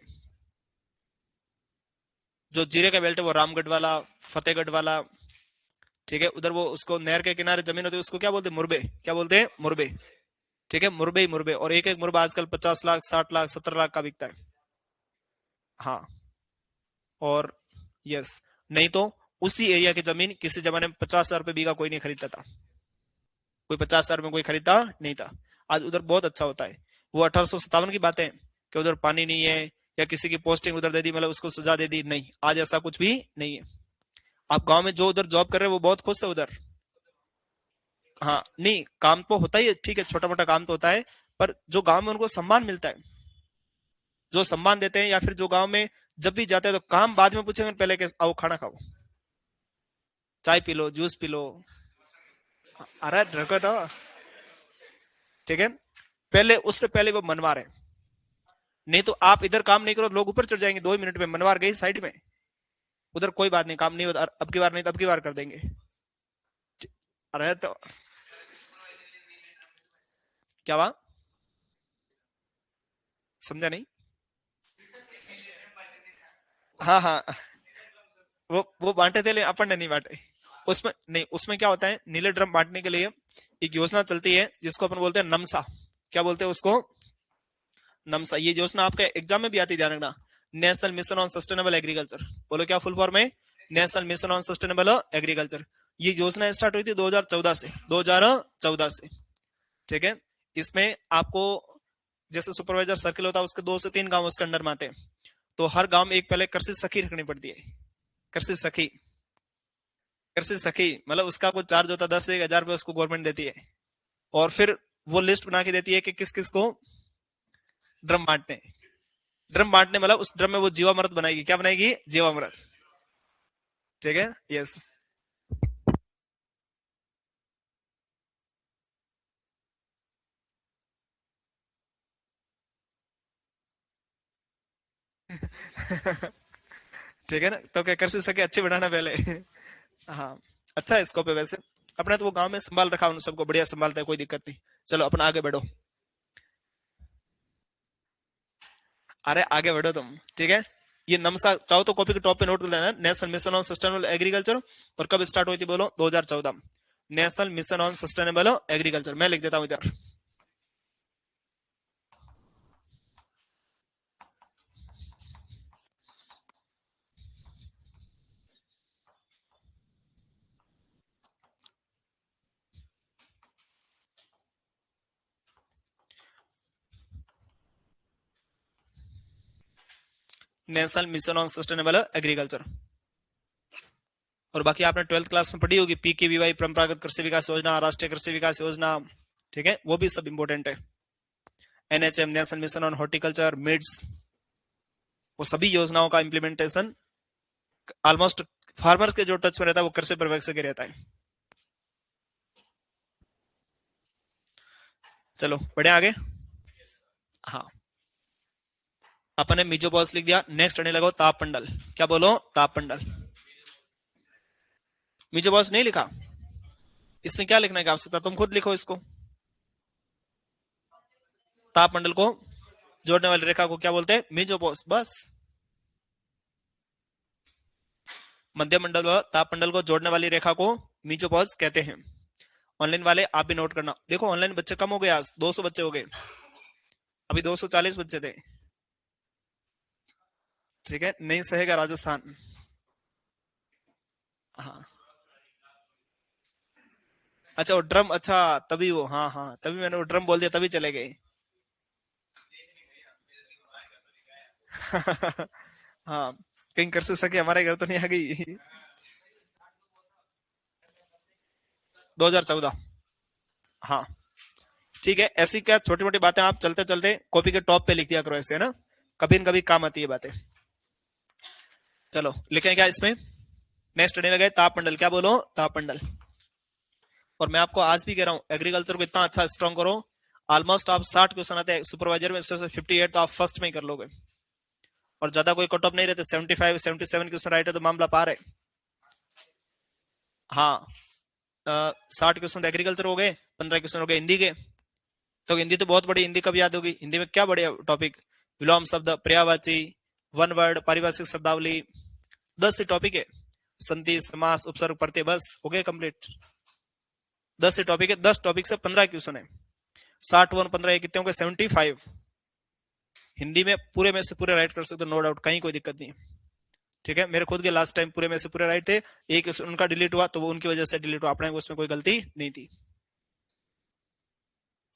जो जीरे का बेल्ट है वो रामगढ़ वाला, फतेहगढ़ वाला। ठीक है, उधर वो उसको नहर के किनारे जमीन होती है, उसको क्या बोलते हैं? मुरबे। क्या बोलते हैं? मुरबे। ठीक है, मुरबे ही मुरबे, और एक एक मुरबा आजकल 50 लाख, 60 लाख, 70 लाख का बिकता है। हाँ, और यस, नहीं तो उसी एरिया की जमीन किसी जमाने में 50,000 रुपये बीघा कोई नहीं खरीदता था, कोई 50,000 में कोई खरीदता नहीं था। आज उधर बहुत अच्छा होता है। वो 1857 की बात है कि उधर पानी नहीं है या किसी की पोस्टिंग उधर दे दी, मतलब उसको सजा दे दी, नहीं, आज ऐसा कुछ भी नहीं है। आप गांव में जो उधर जॉब कर रहे हैं वो बहुत खुश है उधर। हाँ, नहीं, काम तो होता ही है, ठीक है, छोटा मोटा काम तो होता है, पर जो गांव में उनको सम्मान मिलता है, जो सम्मान देते हैं, या फिर जो गांव में जब भी जाते हैं तो काम बाद में पूछेंगे, पहले के आओ खाना खाओ, चाय P low, juice P low. अरे रखो तो, ठीक है, पहले, उससे पहले वो मनवा रहे हैं। नहीं तो आप इधर काम नहीं करो, लोग ऊपर चढ़ जाएंगे 2 ही मिनट में, मनवार गई साइड में, उधर कोई बात नहीं, काम नहीं होता, अब की बार नहीं तो अब की बार कर देंगे। अरे तो क्या हुआ, समझा नहीं। हाँ हाँ, वो बांटे थे, लेकिन अपन ने नहीं बांटे। उसमें नहीं, उसमें क्या होता है, नीले ड्रम बांटने के लिए एक योजना चलती है जिसको अपन बोलते हैं नमसा। क्या बोलते हैं उसको, नमसा। ये योजना आपके एग्जाम में भी आती है, ध्यान रखना, national mission on sustainable agriculture. बोलो क्या फुल फॉर्म है, national mission on sustainable agriculture. ये योजना स्टार्ट हुई थी 2014 से, 2014 से, ठीक है। इसमें आपको, जैसे सुपरवाइजर सर्किल होता है, उसके 2 से 3 गांव उसके अंडर में आते हैं, तो हर गांव में एक पहले कृषि सखी रखनी पड़ती है। कृषि सखी, कृषि सखी मतलब उसका कुछ चार्ज होता है 10 से 1,000 रुपये, उसको गवर्नमेंट देती है। और फिर वो लिस्ट बना के देती है कि किस किस को ड्रम बांटने। ड्रम बांटने मतलब उस ड्रम में वो जीवामृत बनाएगी, क्या बनाएगी, जीवामृत, ठीक है, यस। ठीक है ना, तो क्या कृषि सखी अच्छी बनाना पहले। हाँ, अच्छा है स्कोप है वैसे। अपने तो वो गांव में संभाल रखा, उन सबको बढ़िया संभालता है, कोई दिक्कत नहीं। चलो अपन आगे बढ़ो। अरे आगे बढ़ो तुम, ठीक है। ये नमसा चाहो तो कॉपी के टॉप पे नोट कर लेना, national mission on sustainable agriculture. और कब स्टार्ट हुई थी बोलो, 2014। National mission on sustainable agriculture, मैं लिख देता हूं इधर। National mission on sustainable agriculture. और बाकी आपने 12th क्लास में पढ़ी होगी, PKVY, परंपरागत कृषि विकास योजना, राष्ट्रीय कृषि विकास योजना, ठीक है, वो भी सब इंपॉर्टेंट है। NHM, national mission on horticulture, मिड्स, वो सभी योजनाओं का इम्प्लीमेंटेशन ऑलमोस्ट फार्मर के जो टच में रहता है वो कृषि विभाग से रहता है। चलो बढ़े आगे। हाँ, अपन ने मीजो बॉस लिख दिया, नेक्स्ट आने लगाओ ताप मंडल। क्या बोलो, ताप मंडल। मीजो बॉस नहीं लिखा, इसमें क्या लिखने की आवश्यकता, तुम खुद लिखो इसको। ताप मंडल को जोड़ने वाली रेखा को क्या बोलते हैं, मीजो बॉस, बस। मध्य मंडल व ताप मंडल को जोड़ने वाली रेखा को मीजो बॉस कहते हैं। ऑनलाइन वाले आप भी नोट करना, देखो ऑनलाइन बच्चे कम हो गए, आज 200 बच्चे हो गए, अभी 240 बच्चे थे, ठीक है, नहीं सहेगा राजस्थान। हाँ, अच्छा वो ड्रम, अच्छा तभी वो, हाँ हाँ, तभी मैंने वो ड्रम बोल दिया, तभी चले गए। हाँ, कहीं कर से सके, हमारे घर तो नहीं आ गई। 2014। हाँ, ठीक है, ऐसी क्या छोटी मोटी बातें आप चलते चलते कॉपी के टॉप पे लिख दिया करो, ऐसे है ना, कभी न कभी काम आती है बातें। चलो लिखें क्या इसमें, नेक्स्ट पढ़ने लगे ताप मंडल। क्या बोलो, ताप मंडल। और मैं आपको आज भी कह रहा हूँ, एग्रीकल्चर को इतना अच्छा स्ट्रॉन्ग करो, ऑलमोस्ट आप 60 क्वेश्चन आते हैं सुपरवाइजर में, 58 तो आप फर्स्ट में ही कर लोगे। और ज्यादा कोई कट ऑफ नहीं रहते, 75 77 क्वेश्चन राइट है तो मामला पार है। हाँ, 60 क्वेश्चन एग्रीकल्चर हो गए, 15 क्वेश्चन हो गए हिंदी के। तो हिंदी तो बहुत बड़ी, हिंदी कब याद होगी, हिंदी में क्या बढ़िया टॉपिक, विलोम शब्द, पर्यायवाची, वन वर्ड, पारिभाषिक शब्दावली, 10 से टॉपिक है। संधि, समास, उपसर्ग, प्रत्यय, बस हो गए कंप्लीट। 10 से टॉपिक है, 10 टॉपिक से 15 क्वेश्चन है। 60 वन 15 कितने होंगे 75। हिंदी में पूरे में से पूरे राइट कर सकते हो, नो डाउट, कहीं कोई दिक्कत नहीं है। ठीक है, मेरे खुद के लास्ट टाइम पूरे में से पूरे राइट थे, एक उनका डिलीट हुआ तो वो उनकी वजह से डिलीट हुआ, अपने उसमें कोई गलती नहीं थी।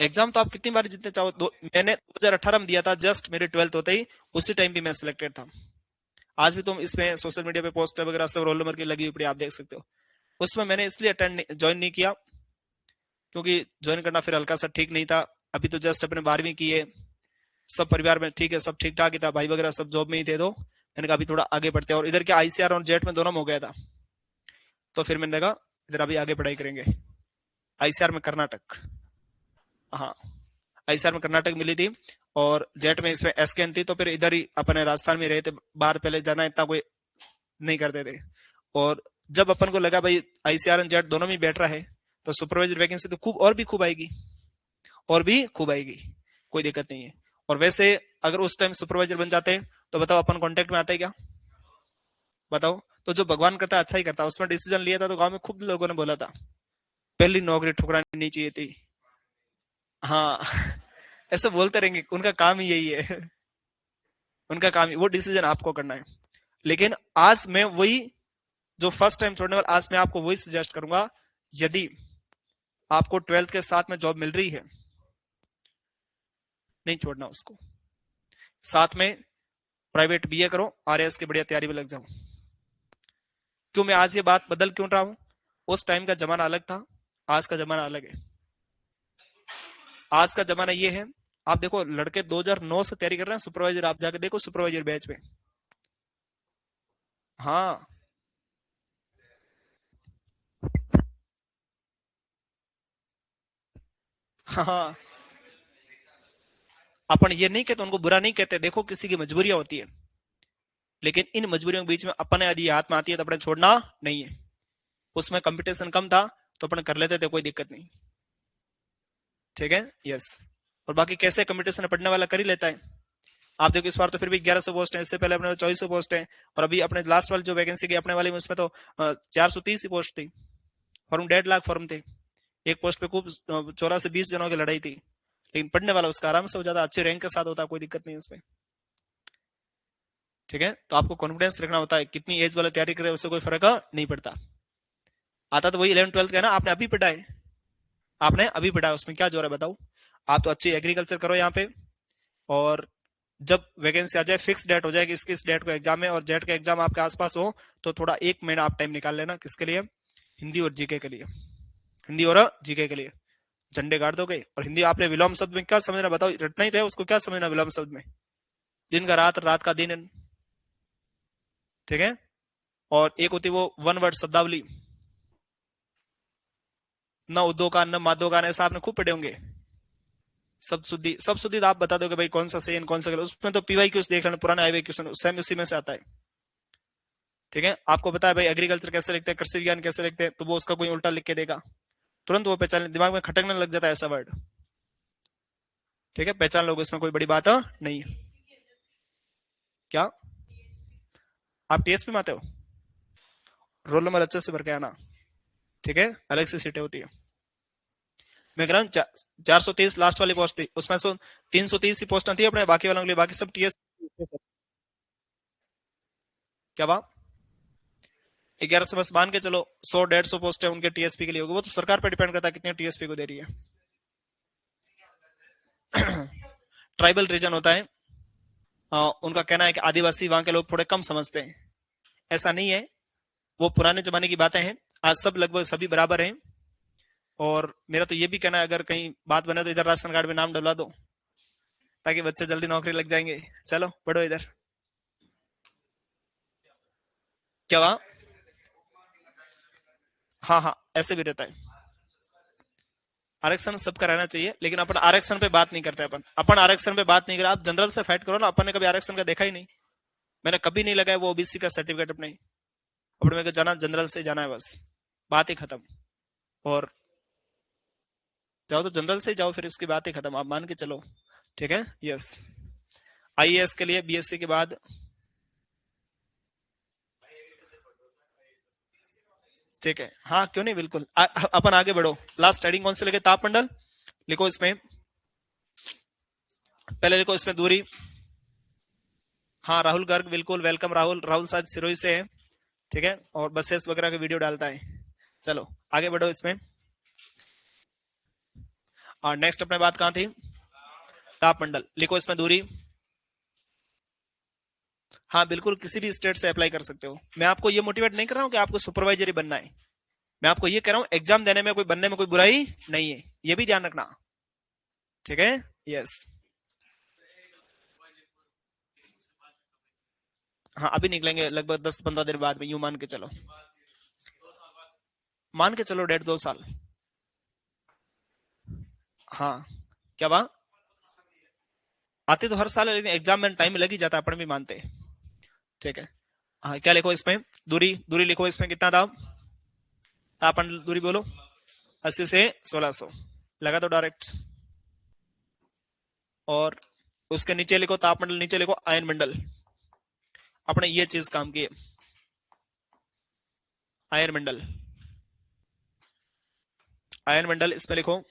एग्जाम तो आप कितनी बार जितने चाहो मैंने 2018 में दिया था, जस्ट मेरे 12th होते ही, उसी टाइम भी मैं सिलेक्टेड था। आज भी तुम इसमें सोशल मीडिया पे पोस्ट वगैरह सब रोल नंबर की लगी हुई पड़ी, आप देख सकते हो। उसमें मैंने इसलिए ज्वाइन नहीं किया क्योंकि ज्वाइन करना फिर हल्का सा ठीक नहीं था। अभी तो जस्ट अपने 12वीं की है, सब परिवार में ठीक है, सब ठीक ठाक ही था, भाई वगैरह सब जॉब में ही थे, तो मैंने कहा अभी थोड़ा आगे बढ़ते हैं। और इधर के आईसीआर और जेट में दोनों में हो गया था, तो फिर मैंने कहा इधर अभी आगे पढ़ाई करेंगे। आईसीआर में कर्नाटक, हाँ आईसीआर में कर्नाटक मिली थी, और जेट में इसमें एसकेएन थी, तो फिर इधर ही अपने राजस्थान में रहे थे, बाहर पहले जाना इतना कोई नहीं करते थे। और जब अपन को लगा भाई आईसीआर एंड जेट दोनों में बैठ रहा है, तो सुपरवाइजर वैकेंसी तो खूब और भी खूब आएगी, और भी खूब आएगी, कोई दिक्कत नहीं है। और वैसे अगर उस टाइम सुपरवाइजर बन जाते तो बताओ अपन कांटेक्ट में आते क्या, बताओ। तो जो भगवान करता है अच्छा ही करता है, उसमें डिसीजन लिया था तो गांव में खूब लोगों ने बोला था पहली नौकरी ठुकरानी नहीं चाहिए थी। हाँ ऐसे बोलते रहेंगे, उनका काम ही यही है उनका काम ही, वो डिसीजन आपको करना है। लेकिन आज मैं वही, जो फर्स्ट टाइम छोड़ने वाला, आज मैं आपको वही सजेस्ट करूंगा, यदि आपको 12th के साथ में जॉब मिल रही है, नहीं छोड़ना उसको, साथ में प्राइवेट बीए करो, आरएएस की बढ़िया तैयारी में लग जाओ। क्यों मैं आज ये बात बदल क्यों रहा हूं, उस टाइम का जमाना अलग था, आज का जमाना अलग है। आज का जमाना ये है, आप देखो लड़के 2009 से तैयारी कर रहे हैं सुपरवाइजर, आप जाके देखो सुपरवाइजर बैच में। हाँ हाँ, अपन ये नहीं कहते, उनको बुरा नहीं कहते, देखो किसी की मजबूरियां होती है, लेकिन इन मजबूरियों के बीच में अपने यदि हाथ में आती है तो अपने छोड़ना नहीं है। उसमें कंपटीशन कम था तो अपन कर लेते थे, कोई दिक्कत नहीं। ठीक है, यस। और बाकी कैसे कंपटीशन पढ़ने वाला कर ही लेता है। आप देखो इस बार तो फिर भी 1100 पोस्ट है, इससे पहले अपने 2400 पोस्ट है, और अभी अपने लास्ट वाली जो वैकेंसी की अपने वाली में, उसमें तो 430 ही पोस्ट थी, फॉर्म 1.5 लाख फॉर्म थे, एक पोस्ट पे खूब 14 से 20 जनों की लड़ाई थी, लेकिन पढ़ने वाला उसका आराम से हो जाता, अच्छे रैंक के साथ होता, कोई दिक्कत नहीं उसमें। ठीक है, तो आपको कॉन्फिडेंस रखना होता है, कितनी एज वाला तैयारी करे उससे कोई फर्क नहीं पड़ता। आता तो वही 11th 12th का है ना, आपने अभी पढ़ा है, आपने अभी पढ़ा है, उसमें क्या जोर है बताओ। आप तो अच्छी एग्रीकल्चर करो यहाँ पे, और जब वैकेंसी आ जाए फिक्स डेट हो जाए कि इस डेट को एग्जाम है, और जेट का एग्जाम आपके आसपास हो, तो थोड़ा 1 महीना आप टाइम निकाल लेना, किसके लिए, हिंदी और जीके के लिए, हिंदी और जीके के लिए झंडे गाड़ दोगे। और हिंदी आपने विलोम शब्द में क्या समझना बताओ, रटना ही था उसको, क्या समझना विलोम शब्द में, दिन का रात, रात का दिन। ठीक है, और एक होती वो वन वर्ड शब्दावली, न उद्दो का न मादो का, ऐसा आपने खूब पढ़े होंगे। सब शुद्धि आप बता दोगे भाई कौन सा सही कौन सा गलत, उसमें तो पीवाई क्यूज देख लेना, पुराने आई क्वेश्चन सेम उसी में से आता है। ठीक है, आपको पता है भाई एग्रीकल्चर कैसे लिखते हैं, कृषि विज्ञान कैसे लिखते हैं, तो वो उसका कोई उल्टा लिख के देगा, तुरंत वो पहचान, दिमाग में खटकने लग जाता है ऐसा वर्ड। ठीक है, पहचान लोग, इसमें कोई बड़ी बात नहीं है। क्या आप टीएसपी में आते हो, रोल नंबर अच्छे से भर के आना। ठीक है, अलग से सीटें होती है। मैं कह रहा हूँ 430 लास्ट वाली पोस्ट थी, उसमें से 330 ही पोस्टें थी अपने, बाकी वालों के लिए, बाकी सब टीएस। क्या बात, 1100 बस मान के चलो, 100 150 पोस्ट है उनके टीएसपी के लिए होगी, वो तो सरकार पर डिपेंड करता है कितने टीएसपी को दे रही है। ट्राइबल रीजन होता है, उनका कहना है कि आदिवासी वहां के लोग थोड़े कम समझते हैं, ऐसा नहीं है, वो पुराने जमाने की बातें हैं, आज सब लगभग सभी बराबर हैं। और मेरा तो ये भी कहना है, अगर कहीं बात बने तो इधर राशन कार्ड में नाम डलवा दो, ताकि बच्चे जल्दी नौकरी लग जाएंगे, चलो बढ़ो इधर। क्या वहां, हाँ हाँ ऐसे भी रहता है, आरक्षण सबका रहना चाहिए, लेकिन अपन आरक्षण पे बात नहीं करते, अपन अपन आरक्षण पे बात नहीं कर, आप जनरल से फाइट करो ना, अपन ने कभी आरक्षण का देखा ही नहीं, मैंने कभी नहीं लगाया वो ओबीसी का सर्टिफिकेट अपने, अपने मेरे को जाना जनरल से जाना है बस, बात ही खत्म। और जाओ तो जनरल से जाओ, फिर इसकी बात ही खत्म, आप मान के चलो। ठीक है, यस। आईएएस के लिए बीएससी के बाद, ठीक है हाँ क्यों नहीं, बिल्कुल अपन आगे बढ़ो। लास्ट हेडिंग कौन से लगे, ताप मंडल लिखो इसमें, पहले लिखो इसमें दूरी। हाँ राहुल गर्ग, बिल्कुल वेलकम राहुल। राहुल शायद सिरोही से है, ठीक है, और बसेस वगैरह का वीडियो डालता है। चलो आगे बढ़ो इसमें। और नेक्स्ट अपने बात कहाँ थी? तापमंडल। लिखो इसमें दूरी। हाँ बिल्कुल, किसी भी स्टेट से अप्लाई कर सकते हो। मैं आपको ये मोटिवेट नहीं कर रहा हूँ कि आपको सुपरवाइजर ही बनना है। मैं आपको ये कह रहा हूँ एग्जाम देने में कोई बनने में कोई बुराई नहीं है, ये भी ध्यान रखना, ठीक है। यस। हाँ अभी निकलेंगे लगभग 10-15 दिन बाद में, यूं मान के चलो। मान के चलो 1.5-2 साल। हाँ क्या बात? आते तो हर साल है, लेकिन एग्जाम में टाइम लग ही जाता है, अपन भी मानते हैं, ठीक है। हाँ क्या लिखो इसमें? दूरी। दूरी लिखो इसमें कितना था? तापन दूरी बोलो। 80 से 1600 लगा दो डायरेक्ट। और उसके नीचे लिखो तापमंडल, नीचे लिखो आयन मंडल। अपने ये चीज काम की है, आयन मंडल। आयन मंडल इसमें लिखो।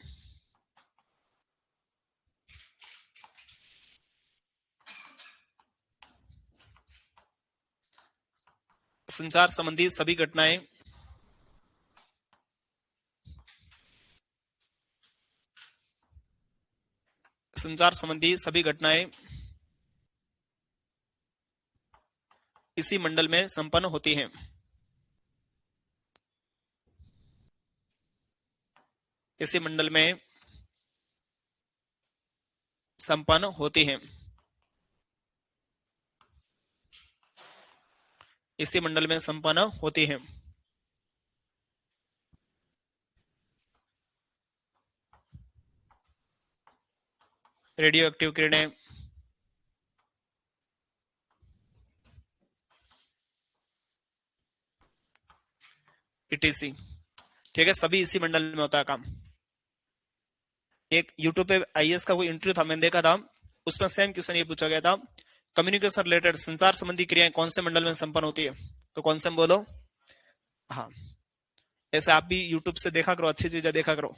संचार संबंधी सभी घटनाएं संचार संबंधी सभी घटनाएं इसी मंडल में संपन्न होती हैं। इसी मंडल में संपन्न होती हैं। इसी मंडल में संपन्न होती हैं। रेडियो एक्टिव किरणें, ईटीसी, ठीक है, सभी इसी मंडल में होता है काम। एक यूट्यूब पे आईएएस का कोई इंटरव्यू था, मैंने देखा था, उसमें सेम क्वेश्चन ये पूछा गया था, कम्युनिकेशन रिलेटेड संचार संबंधी क्रियाएं कौन से मंडल में संपन्न होती है? तो कौन से में बोलो? हाँ। ऐसे आप भी यूट्यूब से देखा करो, अच्छी चीजें देखा करो,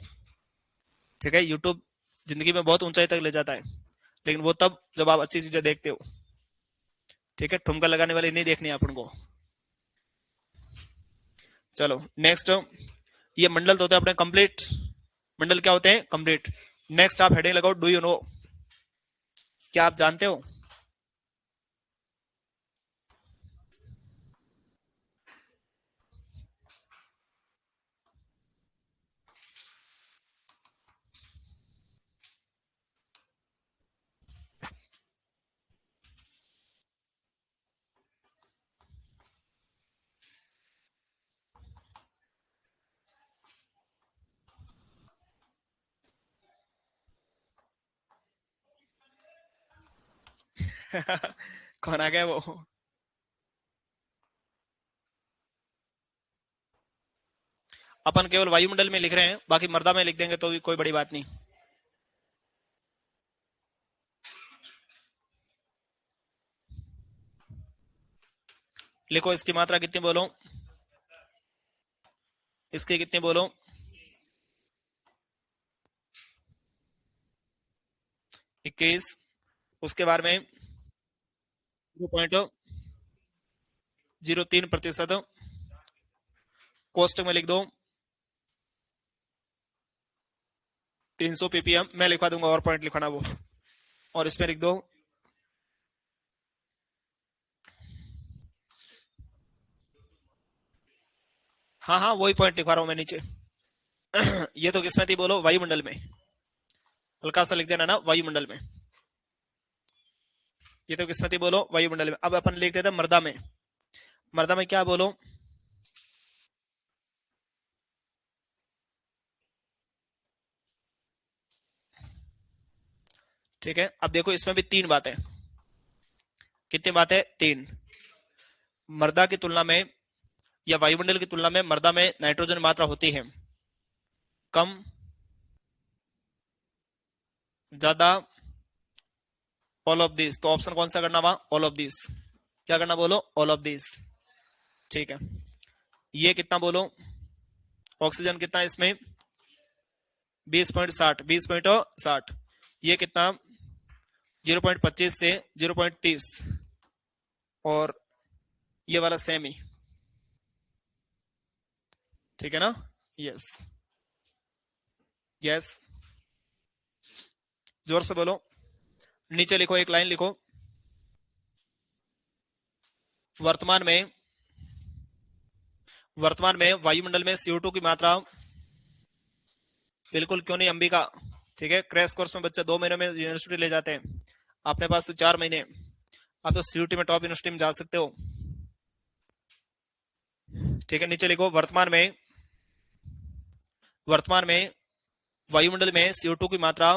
ठीक है। यूट्यूब जिंदगी में बहुत ऊंचाई तक ले जाता है, लेकिन वो तब जब आप अच्छी चीजें देखते हो, ठीक है। ठुमका लगाने वाले नहीं देखनी अपन को। चलो नेक्स्ट। ये मंडल तो होते हैं अपने कंप्लीट। मंडल क्या होते हैं? कंप्लीट। नेक्स्ट आप हेडिंग लगाओ, डू यू नो। क्या आप जानते हो? कौन आ गया वो? अपन केवल वायुमंडल में लिख रहे हैं, बाकी मर्दा में लिख देंगे तो भी कोई बड़ी बात नहीं। लिखो इसकी मात्रा कितनी बोलो? इसकी कितनी बोलो? 21। उसके बारे में 0.03%। कोष्टक में लिख दो 300 ppm। मैं लिखवा दूंगा, और पॉइंट लिखना वो। और इसमें लिख दो। हाँ हाँ वही पॉइंट लिखवा रहा हूं मैं नीचे। ये तो किसमें थी बोलो? वायुमंडल में। हल्का सा लिख देना ना, वायुमंडल में। ये तो किसमें थी बोलो? वायुमंडल में। अब अपन लिख देते हैं मर्दा में। मर्दा में क्या बोलो? ठीक है, अब देखो इसमें भी 3 बातें। कितनी बातें? 3। मर्दा की तुलना में या वायुमंडल की तुलना में मर्दा में नाइट्रोजन मात्रा होती है कम, ज्यादा, ऑल ऑफ दिस। तो ऑप्शन कौन सा करना वहां? All of this. क्या करना बोलो? ऑल ऑफ दिस, ठीक है। ये कितना बोलो? ऑक्सीजन कितना है इसमें? 20.60। 20.60। ये कितना? 0.25 से 0.30 और ये वाला सेम ही, ठीक है ना? यस यस, जोर से बोलो। नीचे लिखो, एक लाइन लिखो, वर्तमान में वायुमंडल में CO2 की मात्रा, बिल्कुल क्यों नहीं अंबिका, ठीक है। क्रैश कोर्स में बच्चे 2 महीने में यूनिवर्सिटी ले जाते हैं, अपने पास तो 4 महीने, आप तो CUT में टॉप यूनिवर्सिटी में जा सकते हो, ठीक है। नीचे लिखो, वर्तमान में वायुमंडल में CO2 की मात्रा,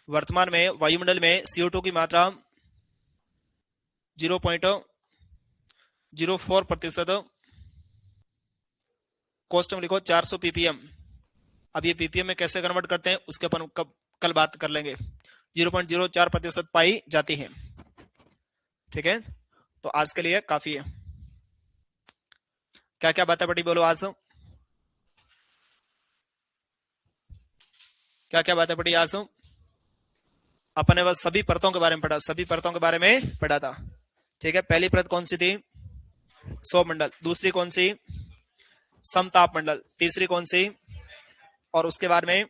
वर्तमान में वायुमंडल में CO2 की मात्रा 0.04%, कॉस्ट में लिखो 400 ppm। अब ये ppm में कैसे कन्वर्ट करते हैं उसके अपन कल बात कर लेंगे। 0.04% पाई जाती है, ठीक है। तो आज के लिए काफी है। क्या क्या बातें पड़ी बोलो आज, क्या क्या बातें पड़ी आज? अपन ने बस सभी परतों के बारे में पढ़ा, सभी परतों के बारे में पढ़ा था, ठीक है। पहली परत कौन सी थी? सौर मंडल। दूसरी कौन सी? समताप मंडल। तीसरी कौन सी? और उसके बारे में,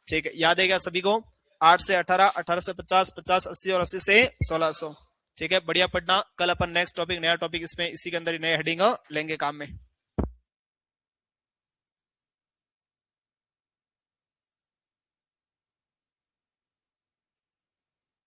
ठीक है, याद है क्या सभी को? 8 से 18, 18 से 50, 50 80 और 80 से 1600, ठीक है। बढ़िया पढ़ना। कल अपन नेक्स्ट टॉपिक, नया टॉपिक इसमें इसी के अंदर ही नए हेडिंग लेंगे काम में।